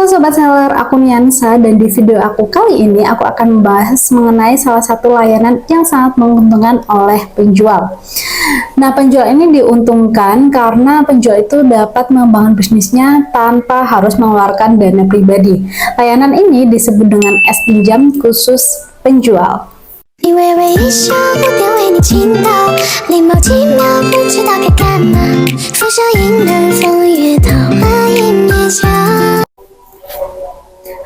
Sobat Seller, aku Niansa dan di video aku kali ini aku akan membahas mengenai salah satu layanan yang sangat menguntungkan oleh penjual. Nah, penjual ini diuntungkan karena penjual itu dapat membangun bisnisnya tanpa harus mengeluarkan dana pribadi. Layanan ini disebut dengan S-Pinjam khusus penjual. 你微微一笑，我便为你倾倒，礼貌几秒，不知道该干嘛。浮生迎人，风月桃花映夜宵。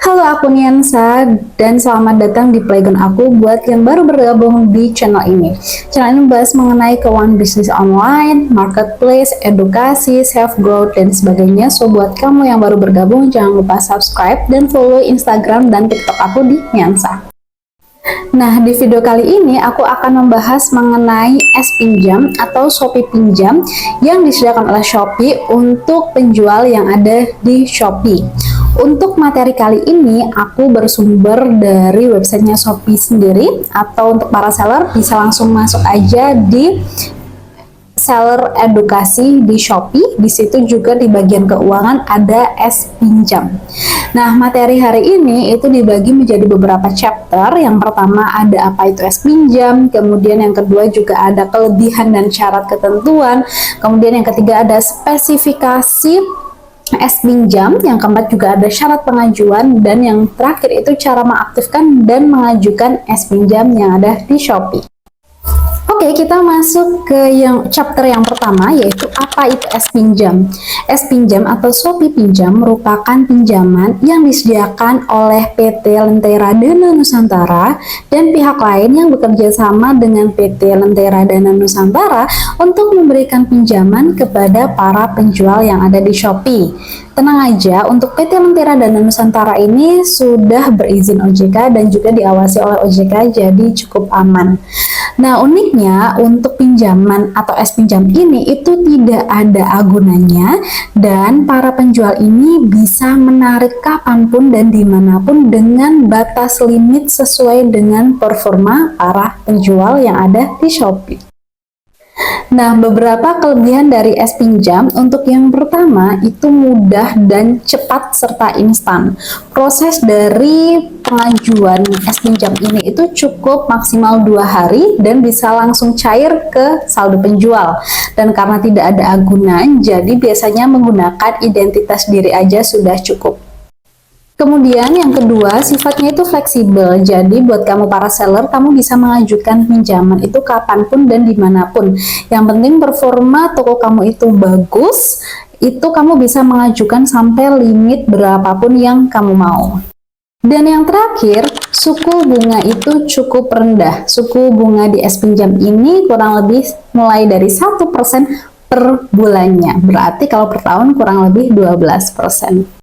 Halo, aku Niansa dan selamat datang di Playground aku buat yang baru bergabung di channel ini. Channel ini membahas mengenai keuangan bisnis online, marketplace, edukasi, self growth dan sebagainya. So buat kamu yang baru bergabung jangan lupa subscribe dan follow Instagram dan TikTok aku di Niansa. Nah, di video kali ini aku akan membahas mengenai S-Pinjam atau Shopee Pinjam yang disediakan oleh Shopee untuk penjual yang ada di Shopee. Untuk materi kali ini aku bersumber dari websitenya Shopee sendiri, atau untuk para seller bisa langsung masuk aja di seller edukasi di Shopee. Di situ juga di bagian keuangan ada S-Pinjam. Nah, materi hari ini itu dibagi menjadi beberapa chapter. Yang pertama ada apa itu S-Pinjam, kemudian yang kedua juga ada kelebihan dan syarat ketentuan, kemudian yang ketiga ada spesifikasi S-Pinjam, yang keempat juga ada syarat pengajuan, dan yang terakhir itu cara mengaktifkan dan mengajukan S-Pinjam yang ada di Shopee. Oke, kita masuk ke chapter yang pertama, yaitu apa itu S-Pinjam. S-Pinjam atau Shopee Pinjam merupakan pinjaman yang disediakan oleh PT Lentera Dana Nusantara dan pihak lain yang bekerja sama dengan PT Lentera Dana Nusantara untuk memberikan pinjaman kepada para penjual yang ada di Shopee. Tenang aja, untuk PT Lentera Dana Nusantara ini sudah berizin OJK dan juga diawasi oleh OJK, jadi cukup aman. Nah, uniknya untuk pinjaman atau S-Pinjam ini itu tidak ada agunannya dan para penjual ini bisa menarik kapanpun dan dimanapun dengan batas limit sesuai dengan performa para penjual yang ada di Shopee. Nah, beberapa kelebihan dari S-Pinjam, untuk yang pertama itu mudah dan cepat serta instan. Proses dari pengajuan S-Pinjam ini itu cukup maksimal 2 hari dan bisa langsung cair ke saldo penjual. Dan karena tidak ada agunan, jadi biasanya menggunakan identitas diri aja sudah cukup. Kemudian yang kedua, sifatnya itu fleksibel. Jadi buat kamu para seller, kamu bisa mengajukan pinjaman itu kapanpun dan dimanapun. Yang penting performa toko kamu itu bagus, itu kamu bisa mengajukan sampai limit berapapun yang kamu mau. Dan yang terakhir, suku bunga itu cukup rendah. Suku bunga di S-Pinjam ini kurang lebih mulai dari 1% per bulannya. Berarti kalau per tahun kurang lebih 12%.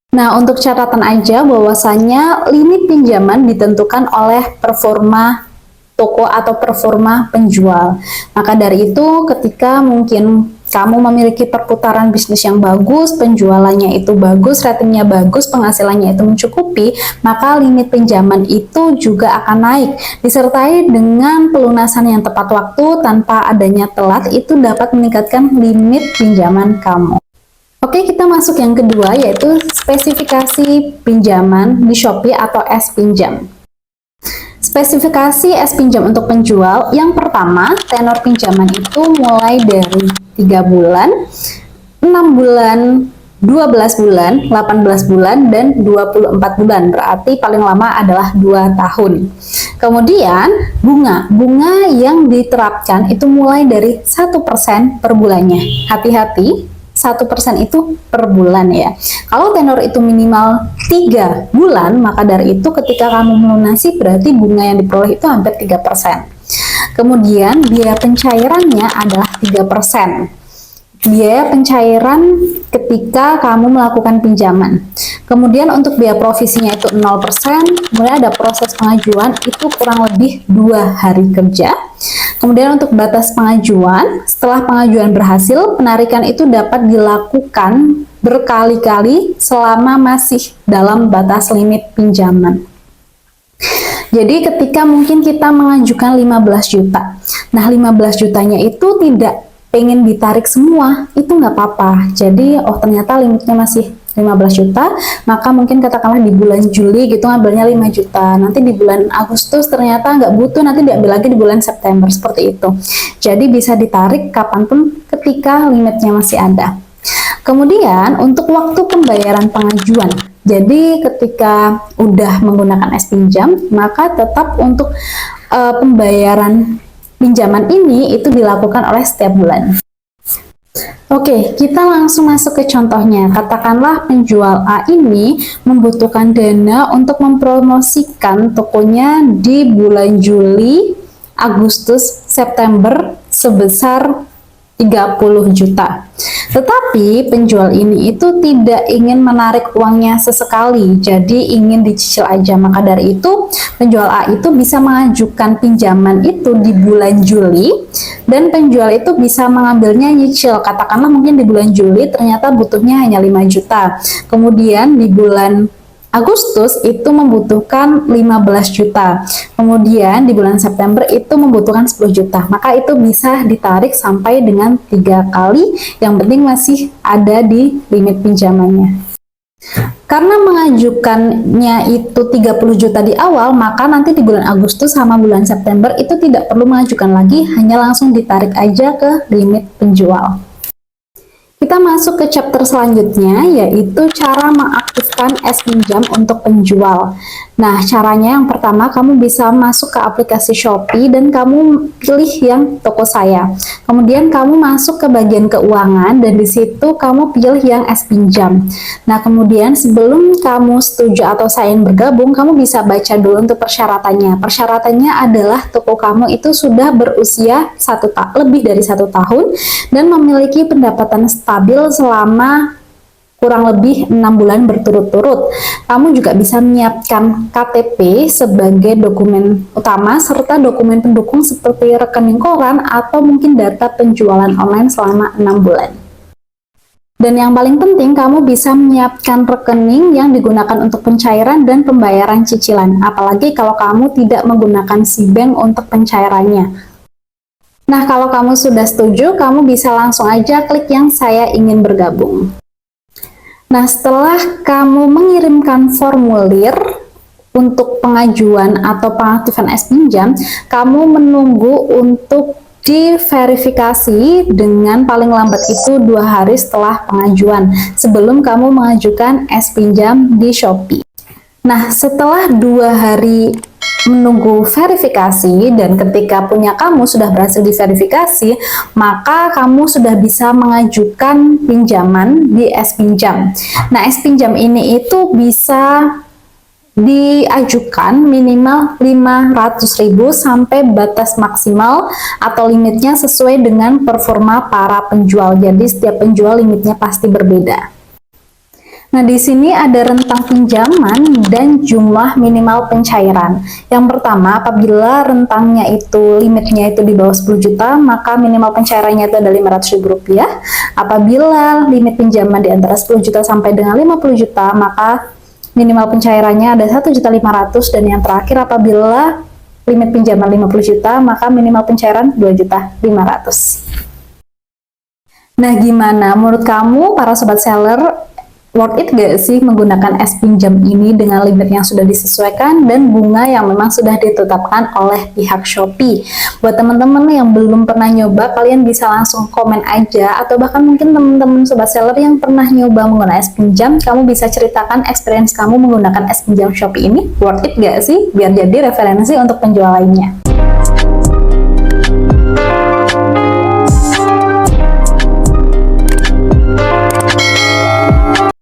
Nah, untuk catatan aja bahwasanya limit pinjaman ditentukan oleh performa toko atau performa penjual. Maka dari itu, ketika mungkin kamu memiliki perputaran bisnis yang bagus, penjualannya itu bagus, ratingnya bagus, penghasilannya itu mencukupi, maka limit pinjaman itu juga akan naik. Disertai dengan pelunasan yang tepat waktu tanpa adanya telat, itu dapat meningkatkan limit pinjaman kamu. Oke, kita masuk yang kedua, yaitu spesifikasi pinjaman di Shopee atau S-Pinjam. Spesifikasi S-Pinjam untuk penjual, yang pertama, tenor pinjaman itu mulai dari 3 bulan, 6 bulan, 12 bulan, 18 bulan, dan 24 bulan. Berarti paling lama adalah 2 tahun. Kemudian, bunga yang diterapkan itu mulai dari 1% per bulannya. Hati-hati, 1% itu per bulan ya. Kalau tenor itu minimal 3 bulan, maka dari itu ketika kamu melunasi berarti bunga yang diperoleh itu hampir 3%. Kemudian biaya pencairannya adalah 3%. Biaya pencairan ketika kamu melakukan pinjaman. Kemudian untuk biaya provisinya itu 0%, kemudian ada proses pengajuan itu kurang lebih 2 hari kerja. Kemudian untuk batas pengajuan, setelah pengajuan berhasil, penarikan itu dapat dilakukan berkali-kali selama masih dalam batas limit pinjaman. Jadi ketika mungkin kita mengajukan 15 juta, nah 15 jutanya itu tidak pengen ditarik semua, itu nggak apa-apa. Jadi, oh ternyata limitnya masih 15 juta, maka mungkin katakanlah di bulan Juli gitu ngambilnya 5 juta, nanti di bulan Agustus ternyata nggak butuh, nanti diambil lagi di bulan September, seperti itu. Jadi bisa ditarik kapanpun ketika limitnya masih ada. Kemudian untuk waktu pembayaran pengajuan, jadi ketika udah menggunakan S pinjam, maka tetap untuk pembayaran pinjaman ini itu dilakukan oleh setiap bulan. Oke, kita langsung masuk ke contohnya. Katakanlah penjual A ini membutuhkan dana untuk mempromosikan tokonya di bulan Juli, Agustus, September sebesar 30 juta. Tetapi penjual ini itu tidak ingin menarik uangnya sesekali, jadi ingin dicicil aja. Maka dari itu penjual A itu bisa mengajukan pinjaman itu di bulan Juli, dan penjual itu bisa mengambilnya nyicil. Katakanlah mungkin di bulan Juli ternyata butuhnya hanya 5 juta. Kemudian di bulan Agustus itu membutuhkan 15 juta. Kemudian di bulan September itu membutuhkan 10 juta. Maka itu bisa ditarik sampai dengan 3 kali. Yang penting masih ada di limit pinjamannya. Karena mengajukannya itu 30 juta di awal, maka nanti di bulan Agustus sama bulan September itu tidak perlu mengajukan lagi, hanya langsung ditarik aja ke limit penjual. Kita masuk ke chapter selanjutnya, yaitu cara mengaktifkan S pinjam untuk penjual. Nah, caranya yang pertama, kamu bisa masuk ke aplikasi Shopee dan kamu pilih yang toko saya. Kemudian kamu masuk ke bagian keuangan dan di situ kamu pilih yang S pinjam. Nah, kemudian sebelum kamu setuju atau sign bergabung, kamu bisa baca dulu untuk persyaratannya. Persyaratannya adalah toko kamu itu sudah berusia lebih dari 1 tahun dan memiliki pendapatan stabil selama kurang lebih 6 bulan berturut-turut. Kamu juga bisa menyiapkan KTP sebagai dokumen utama serta dokumen pendukung seperti rekening koran atau mungkin data penjualan online selama 6 bulan. Dan yang paling penting, kamu bisa menyiapkan rekening yang digunakan untuk pencairan dan pembayaran cicilan, apalagi kalau kamu tidak menggunakan SeaBank untuk pencairannya. Nah, kalau kamu sudah setuju, kamu bisa langsung aja klik yang saya ingin bergabung. Nah, setelah kamu mengirimkan formulir untuk pengajuan atau pengaktifan S pinjam, kamu menunggu untuk diverifikasi dengan paling lambat itu 2 hari setelah pengajuan, sebelum kamu mengajukan S pinjam di Shopee. Nah, setelah 2 hari menunggu verifikasi dan ketika punya kamu sudah berhasil diverifikasi, maka kamu sudah bisa mengajukan pinjaman di S pinjam. Nah, S pinjam ini itu bisa diajukan minimal 500.000 sampai batas maksimal atau limitnya sesuai dengan performa para penjual. Jadi setiap penjual limitnya pasti berbeda. Nah, di sini ada rentang pinjaman dan jumlah minimal pencairan. Yang pertama, apabila rentangnya itu limitnya itu di bawah 10 juta, maka minimal pencairannya itu ada Rp500.000. Apabila limit pinjaman di antara 10 juta sampai dengan 50 juta, maka minimal pencairannya ada 1.500.000, dan yang terakhir apabila limit pinjaman 50 juta, maka minimal pencairan 2.500.000. Nah, gimana menurut kamu para sobat seller? Worth it gak sih menggunakan S pinjam ini dengan limit yang sudah disesuaikan dan bunga yang memang sudah ditetapkan oleh pihak Shopee? Buat teman-teman yang belum pernah nyoba, kalian bisa langsung komen aja, atau bahkan mungkin teman-teman sobat seller yang pernah nyoba menggunakan S pinjam, kamu bisa ceritakan experience kamu menggunakan S pinjam Shopee ini. Worth it gak sih? Biar jadi referensi untuk penjual lainnya.